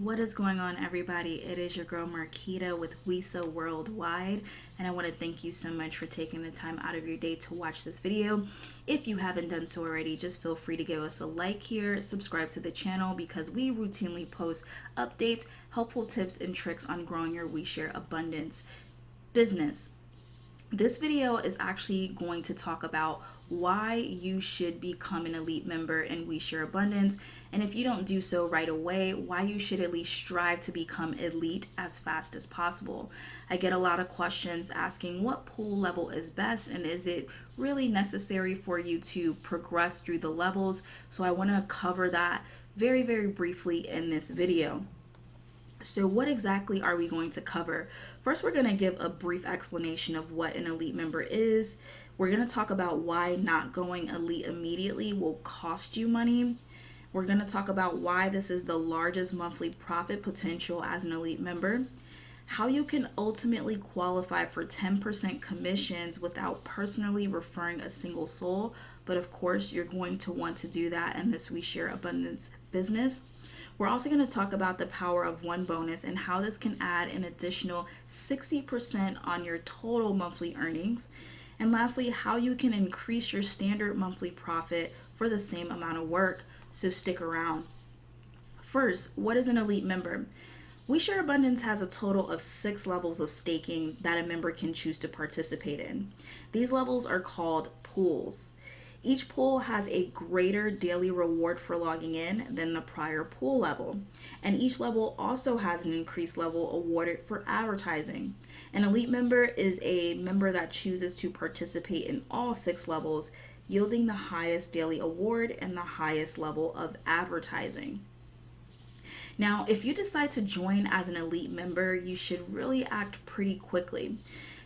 What is going on, everybody? It is your girl Marquita with WeSa Worldwide, and I want to thank you so much for taking the time out of your day to watch this video. If you haven't done so already, just feel free to give us a like here, subscribe to the channel because we routinely post updates, helpful tips, and tricks on growing your WeShare abundance business. This video is actually going to talk about why you should become an elite member in WeShare Abundance, and if you don't do so right away, why you should at least strive to become elite as fast as possible. I get a lot of questions asking what pool level is best and is it really necessary for you to progress through the levels, so I want to cover that very briefly in this video. So what exactly are we going to cover? First, we're going to give a brief explanation of what an elite member is. We're going to talk about why not going elite immediately will cost you money. We're going to talk about why this is the largest monthly profit potential as an elite member, how you can ultimately qualify for 10% commissions without personally referring a single soul, but of course you're going to want to do that in this WeShare Abundance business. We're also going to talk about the power of one bonus and how this can add an additional 60% on your total monthly earnings. And lastly, how you can increase your standard monthly profit for the same amount of work. So stick around. First, what is an elite member? WeShare Abundance has a total of 6 levels of staking that a member can choose to participate in. These levels are called pools. Each pool has a greater daily reward for logging in than the prior pool level, and each level also has an increased level awarded for advertising. An elite member is a member that chooses to participate in all 6 levels, yielding the highest daily award and the highest level of advertising. Now, if you decide to join as an elite member, you should really act pretty quickly.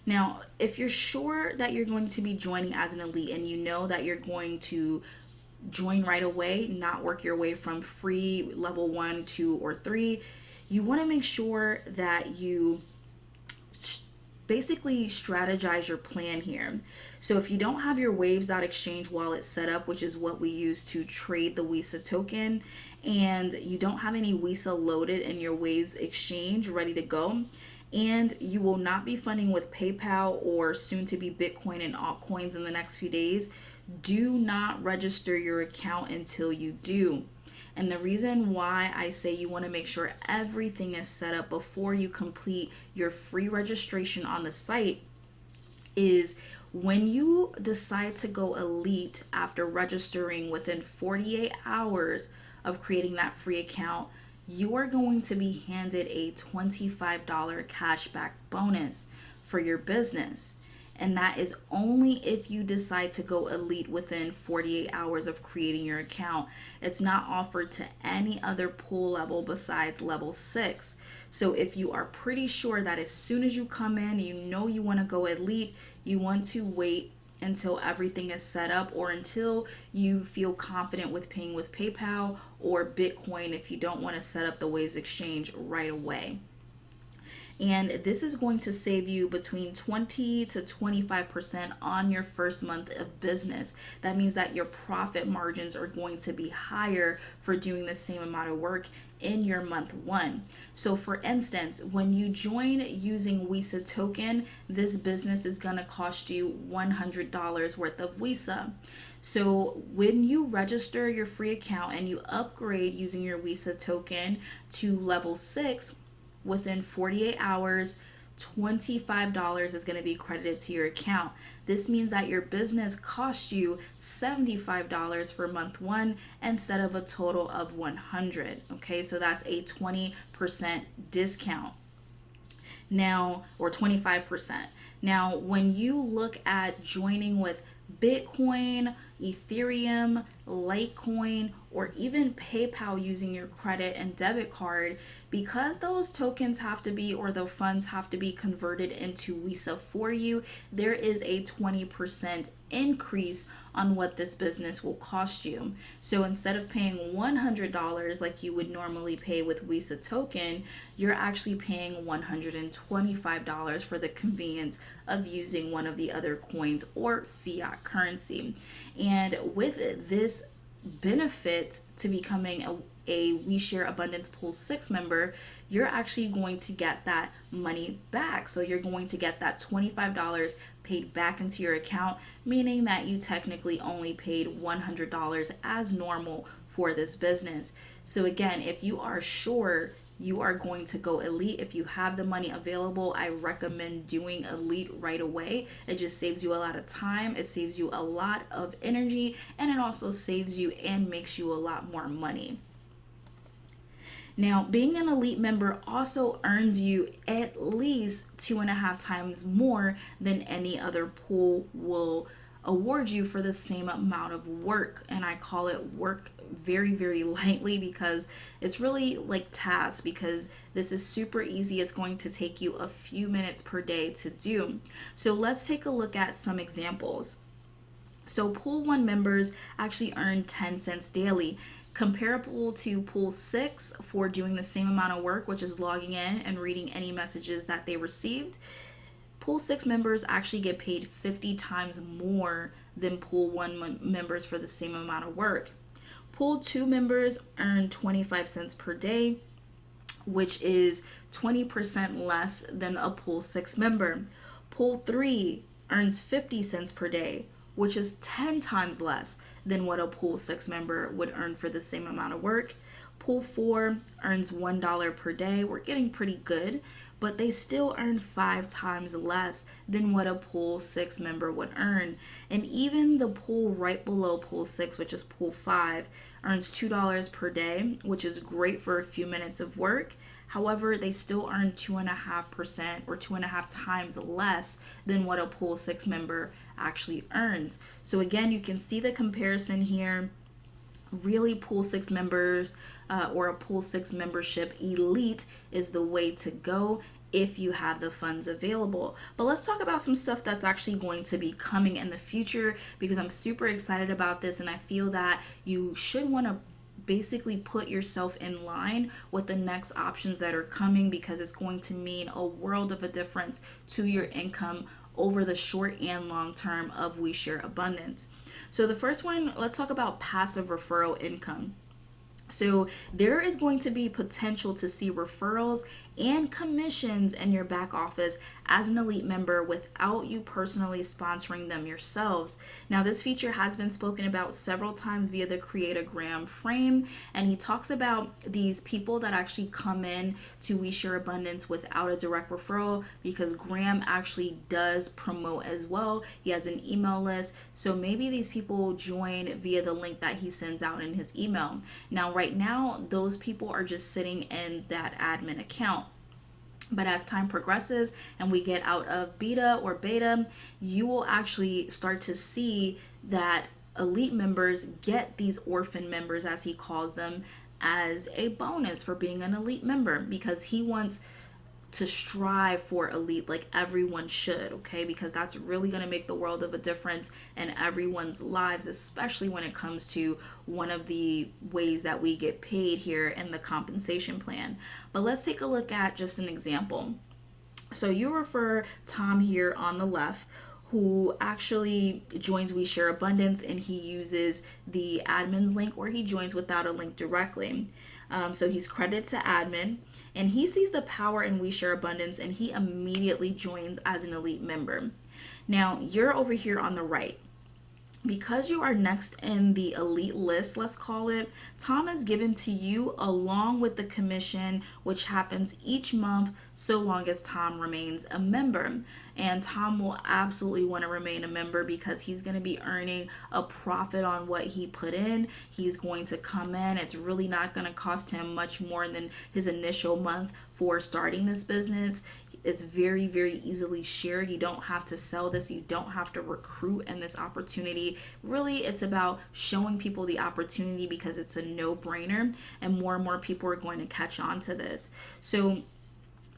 Now, if you're sure that you're going to be joining as an elite and you know that you're going to join right away, not work your way from free level 1, 2, or 3, you want to make sure that you basically strategize your plan here. So if you don't have your Waves.exchange wallet set up, which is what we use to trade the WeSa token, and you don't have any WeSa loaded in your Waves exchange ready to go, and you will not be funding with PayPal or soon to be Bitcoin and altcoins in the next few days, do not register your account until you do. And the reason why I say you want to make sure everything is set up before you complete your free registration on the site is when you decide to go elite after registering within 48 hours of creating that free account, you are going to be handed a $25 cashback bonus for your business. And that is only if you decide to go elite within 48 hours of creating your account. It's not offered to any other pool level besides level 6. So if you are pretty sure that as soon as you come in, you know you want to go elite, you want to wait until everything is set up or until you feel confident with paying with PayPal or Bitcoin if you don't want to set up the Waves exchange right away. And this is going to save you between 20 to 25% on your first month of business. That means that your profit margins are going to be higher for doing the same amount of work in your month 1. So for instance, when you join using WeSa token, this business is going to cost you $100 worth of WeSa. So when you register your free account and you upgrade using your WeSa token to level 6, within 48 hours, $25 is going to be credited to your account. This means that your business cost you $75 for month 1 instead of a total of $100. Okay, so that's a 20% discount. Now, or 25%. Now, when you look at joining with Bitcoin, Ethereum, Litecoin, or even PayPal using your credit and debit card, because those tokens have to be, or the funds have to be converted into WeSa for you, there is a 20% increase on what this business will cost you. So instead of paying $100 like you would normally pay with WeSa token, you're actually paying $125 for the convenience of using one of the other coins or fiat currency. And with this benefit to becoming a We Share Abundance Pool 6 member, you're actually going to get that money back. So you're going to get that $25 paid back into your account, meaning that you technically only paid $100 as normal for this business. So again, if you are sure you are going to go elite, if you have the money available, I recommend doing elite right away. It just saves you a lot of time, it saves you a lot of energy, and it also saves you and makes you a lot more money. Now, being an elite member also earns you at least 2.5 times more than any other pool will award you for the same amount of work. And I call it work very, very lightly because it's really like tasks, because this is super easy. It's going to take you a few minutes per day to do. So let's take a look at some examples. So Pool 1 members actually earn 10 cents daily, comparable to Pool 6 for doing the same amount of work, which is logging in and reading any messages that they received. Pool 6 members actually get paid 50 times more than Pool 1 members for the same amount of work. Pool 2 members earn 25 cents per day, which is 20% less than a Pool 6 member. Pool 3 earns 50 cents per day, which is 10 times less than what a Pool 6 member would earn for the same amount of work. Pool 4 earns $1 per day. We're getting pretty good, but they still earn 5 times less than what a Pool 6 member would earn. And even the pool right below Pool 6, which is Pool 5, earns $2 per day, which is great for a few minutes of work. However, they still earn 2.5% or 2.5 times less than what a Pool 6 member actually earns. So again, you can see the comparison here. Really, Pool 6 members or a Pool 6 membership elite is the way to go if you have the funds available. But let's talk about some stuff that's actually going to be coming in the future, because I'm super excited about this, and I feel that you should want to basically put yourself in line with the next options that are coming, because it's going to mean a world of a difference to your income over the short and long term of We Share Abundance. So the first one, let's talk about passive referral income. So there is going to be potential to see referrals and commissions in your back office as an elite member without you personally sponsoring them yourselves. Now, this feature has been spoken about several times via the Create a Gram frame, and he talks about these people that actually come in to We Share Abundance without a direct referral, because Graham actually does promote as well. He has an email list, so maybe these people join via the link that he sends out in his email. Now, right now, those people are just sitting in that admin account. But as time progresses and we get out of beta or beta, you will actually start to see that elite members get these orphan members, as he calls them, as a bonus for being an elite member, because he wants to strive for elite like everyone should, okay? Because that's really going to make the world of a difference in everyone's lives, especially when it comes to one of the ways that we get paid here in the compensation plan. But let's take a look at just an example. So you refer Tom here on the left, who actually joins We Share Abundance, and he uses the admin's link, or he joins without a link directly. So he's credited to admin, and he sees the power in We Share Abundance, and he immediately joins as an elite member. Now, you're over here on the right. Because you are next in the elite list, let's call it, Tom is given to you along with the commission, which happens each month so long as Tom remains a member. And Tom will absolutely want to remain a member because he's going to be earning a profit on what he put in. He's going to come in. It's really not going to cost him much more than his initial month for starting this business. It's very, very easily shared. You don't have to sell this. You don't have to recruit in this opportunity. Really, it's about showing people the opportunity because it's a no-brainer, and more people are going to catch on to this. So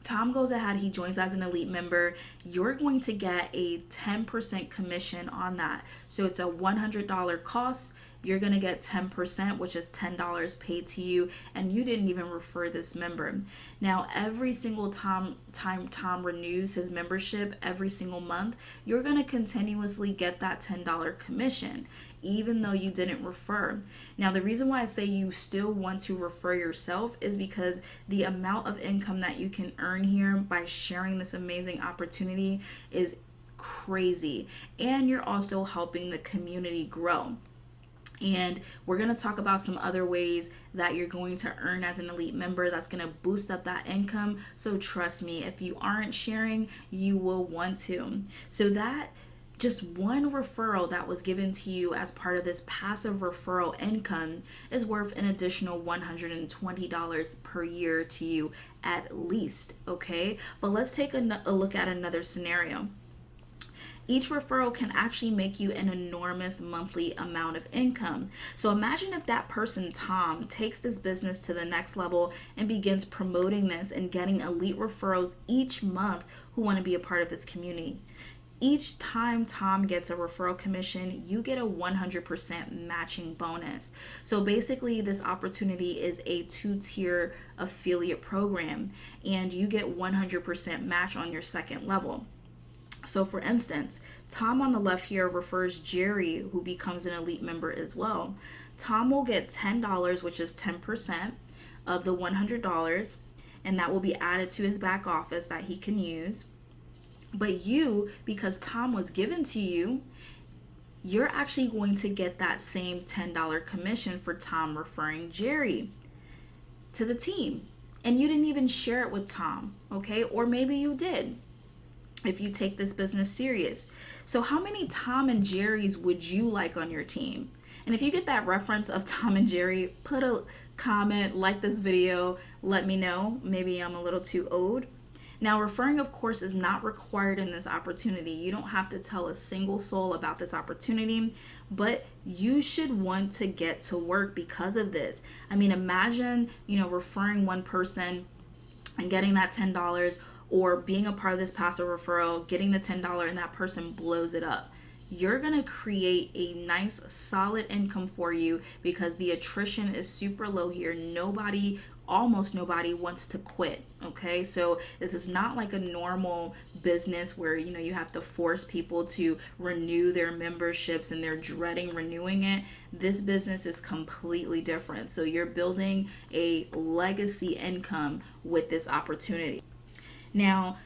Tom goes ahead, he joins as an elite member. You're going to get a 10% commission on that. So it's a $100 cost. You're going to get 10%, which is $10 paid to you, and you didn't even refer this member. Now, every single time Tom renews his membership, every single month, you're going to continuously get that $10 commission. even though you didn't refer. Now, the reason why I say you still want to refer yourself is because the amount of income that you can earn here by sharing this amazing opportunity is crazy. And you're also helping the community grow. And we're going to talk about some other ways that you're going to earn as an elite member that's going to boost up that income. So trust me, if you aren't sharing, you will want to. So that just one referral that was given to you as part of this passive referral income is worth an additional $120 per year to you at least, okay? But let's take a look at another scenario. Each referral can actually make you an enormous monthly amount of income. So imagine if that person, Tom, takes this business to the next level and begins promoting this and getting elite referrals each month who want to be a part of this community. Each time Tom gets a referral commission, you get a 100% matching bonus. So basically, this opportunity is a 2-tier affiliate program, and you get 100% match on your second level. So for instance, Tom on the left here refers Jerry, who becomes an elite member as well. Tom will get $10, which is 10% of the $100, and that will be added to his back office that he can use. But you, because Tom was given to you, you're actually going to get that same $10 commission for Tom referring Jerry to the team. And you didn't even share it with Tom, okay? Or maybe you did, if you take this business serious. So how many Tom and Jerry's would you like on your team? And if you get that reference of Tom and Jerry, put a comment, like this video, let me know. Maybe I'm a little too old. Now, referring, of course, is not required in this opportunity. You don't have to tell a single soul about this opportunity, but you should want to get to work because of this. I mean, imagine, referring one person and getting that $10, or being a part of this passive referral, getting the $10, and that person blows it up. You're going to create a nice solid income for you because the attrition is super low here. Almost nobody wants to quit, okay? So this is not like a normal business where, you have to force people to renew their memberships and they're dreading renewing it. This business is completely different. So you're building a legacy income with this opportunity. Now,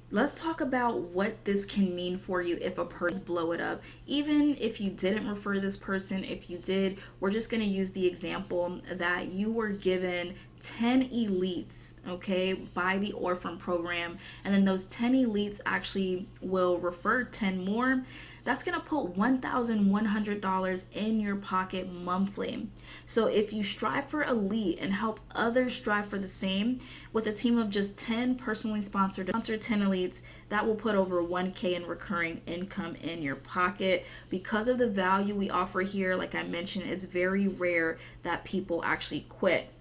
let's talk about what this can mean for you if a person blow it up. Even if you didn't refer this person, if you did, we're just going to use the example that you were given 10 elites, okay, by the orphan program, and then those 10 elites actually will refer 10 more. That's going to put $1,100 in your pocket monthly. So if you strive for elite and help others strive for the same, with a team of just 10 personally sponsored 10 elites, that will put over $1,000 in recurring income in your pocket. Because of the value we offer here, like I mentioned, it's very rare that people actually quit.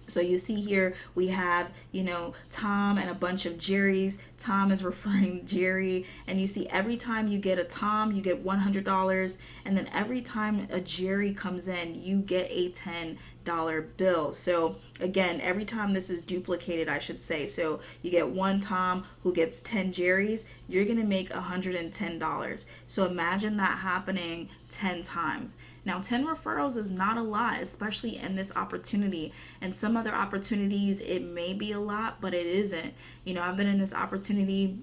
So you see here we have, Tom and a bunch of Jerry's. Tom is referring Jerry, and you see every time you get a Tom, you get $100, and then every time a Jerry comes in, you get a $10 bill. So again, every time this is duplicated, I should say. So you get one Tom who gets 10 Jerry's, you're going to make $110. So imagine that happening 10 times. Now, 10 referrals is not a lot, especially in this opportunity. And some other opportunities, it may be a lot, but it isn't. I've been in this opportunity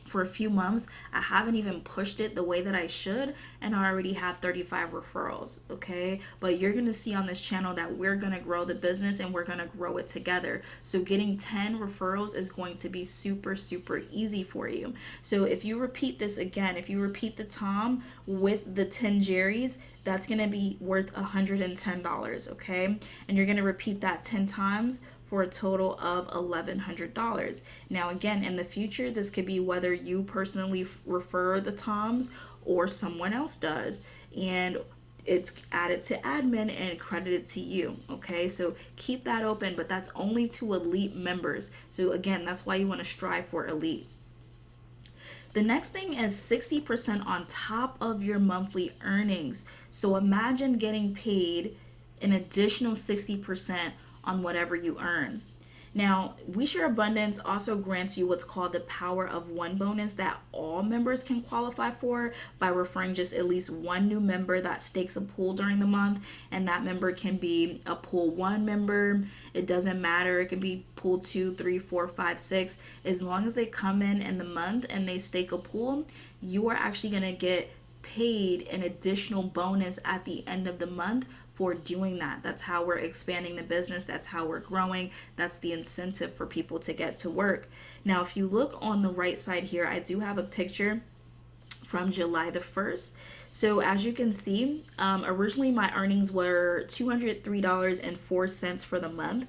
for a few months. I haven't even pushed it the way that I should, and I already have 35 referrals, okay? But you're gonna see on this channel that we're gonna grow the business and we're gonna grow it together. So getting 10 referrals is going to be super, super easy for you. So if you repeat this again, if you repeat the Tom with the 10 Jerry's, that's gonna be worth $110, okay? And you're gonna repeat that 10 times for a total of $1,100. Now again, in the future, this could be whether you personally refer the Toms or someone else does, and it's added to admin and credited to you, okay? So keep that open, but that's only to elite members. So again, that's why you want to strive for elite. The next thing is 60% on top of your monthly earnings. So imagine getting paid an additional 60% on whatever you earn. Now, We Share Abundance also grants you what's called the Power of One bonus that all members can qualify for by referring just at least one new member that stakes a pool during the month. And that member can be a pool 1 member. It doesn't matter. It can be pool 2, 3, 4, 5, 6. As long as they come in the month and they stake a pool, you are actually going to get paid an additional bonus at the end of the month for doing that. That's how we're expanding the business. That's how we're growing. That's the incentive for people to get to work. Now, if you look on the right side here, I do have a picture from July the 1st. So as you can see, originally my earnings were $203.04 for the month.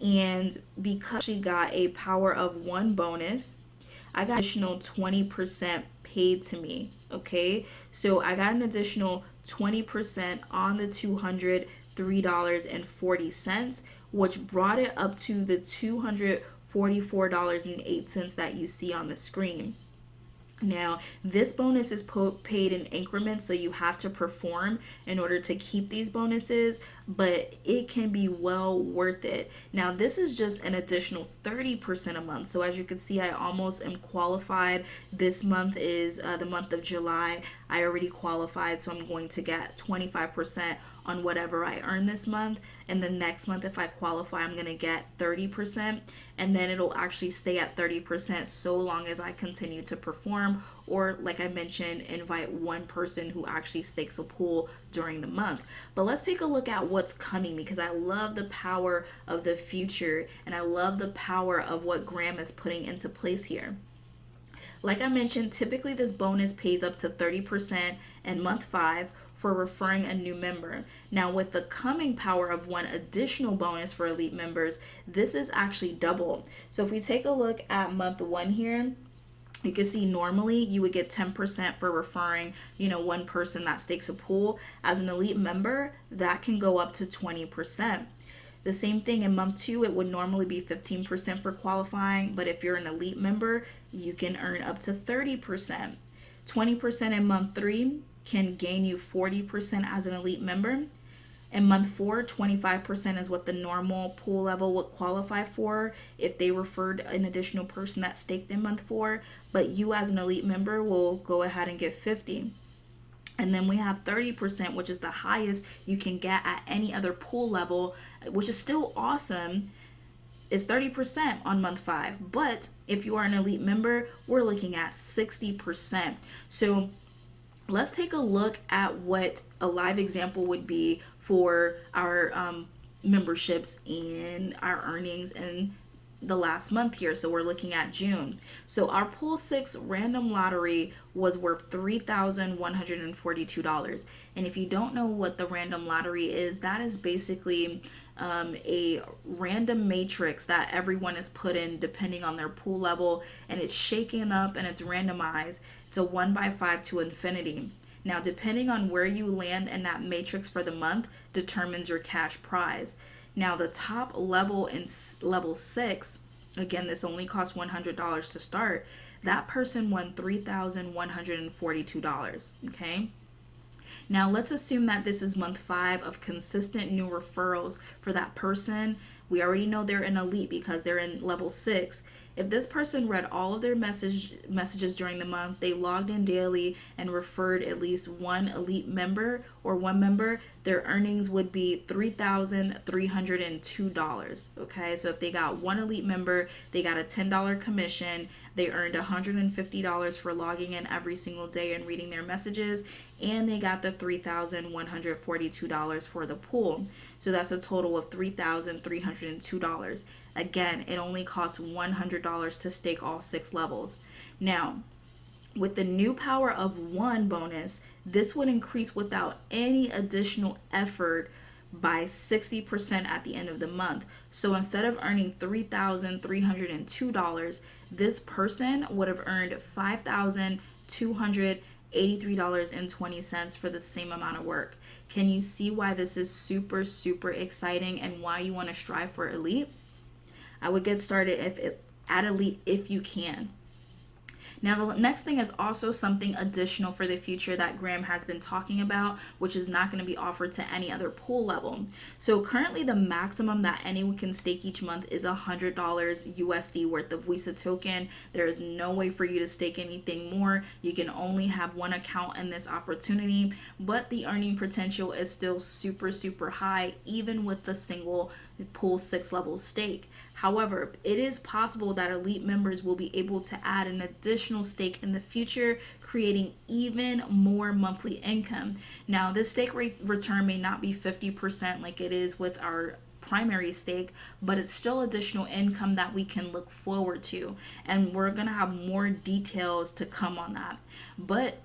And because she got a Power of One bonus, I got additional 20% paid to me. Okay, so I got an additional 20% on the $203.40, which brought it up to the $244.08 that you see on the screen. Now, this bonus is paid in increments, so you have to perform in order to keep these bonuses, but it can be well worth it. Now, this is just an additional 30% a month. So as you can see, I almost am qualified. This month is the month of July. I already qualified, so I'm going to get 25% on whatever I earn this month. And the next month, if I qualify, I'm going to get 30%. And then it'll actually stay at 30% so long as I continue to perform, or like I mentioned, invite one person who actually stakes a pool during the month. But let's take a look at what's coming, because I love the power of the future and I love the power of what Graham is putting into place here. Like I mentioned, typically this bonus pays up to 30% in month 5 for referring a new member. Now, with the coming Power of One additional bonus for elite members, this is actually double. So if we take a look at month 1 here, you can see normally you would get 10% for referring, one person that stakes a pool. As an elite member, that can go up to 20%. The same thing in month 2, it would normally be 15% for qualifying, but if you're an elite member, you can earn up to 30%. 20% in month 3 can gain you 40% as an elite member. In month 4, 25% is what the normal pool level would qualify for if they referred an additional person that staked in month 4, but you as an elite member will go ahead and get 50. And then we have 30%, which is the highest you can get at any other pool level, which is still awesome. Is 30% on month 5. But if you are an elite member, we're looking at 60%. So let's take a look at what a live example would be for our memberships and our earnings in the last month here. So we're looking at June. So our pool 6 random lottery was worth $3,142. And if you don't know what the random lottery is, that is basically a random matrix that everyone is put in depending on their pool level, and it's shaken up and it's randomized. It's a 1x5 to infinity. Now, depending on where you land in that matrix for the month determines your cash prize. Now, the top level in level 6, again, this only costs $100 to start. That person won $3,142, okay? Now, let's assume that this is month 5 of consistent new referrals for that person. We already know they're an elite because they're in level 6. If this person read all of their messages during the month, they logged in daily and referred at least one elite member or one member, their earnings would be $3,302. Okay, so if they got one elite member, they got a $10 commission. They earned $150 for logging in every single day and reading their messages, and they got the $3,142 for the pool. So that's a total of $3,302. Again, it only costs $100 to stake all 6 levels. Now, with the new Power of One bonus, this would increase without any additional effort by 60% at the end of the month. So instead of earning $3,302, this person would have earned $5,283.20 for the same amount of work. Can you see why this is super, super exciting and why you want to strive for elite? I would get started at elite if you can. Now, the next thing is also something additional for the future that Graham has been talking about, which is not going to be offered to any other pool level. So currently the maximum that anyone can stake each month is $100 USD worth of WeSa token. There is no way for you to stake anything more. You can only have one account in this opportunity, but the earning potential is still super, super high, even with the single pool 6 level stake. However, it is possible that elite members will be able to add an additional stake in the future, creating even more monthly income. Now, this stake rate return may not be 50% like it is with our primary stake, but it's still additional income that we can look forward to. And we're going to have more details to come on that. But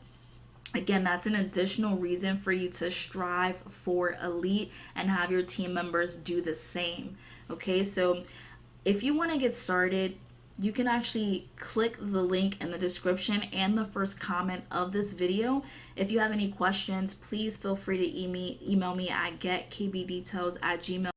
again, that's an additional reason for you to strive for elite and have your team members do the same. Okay, so if you want to get started, you can actually click the link in the description and the first comment of this video. If you have any questions, please feel free to email me at getkbdetails@gmail.com.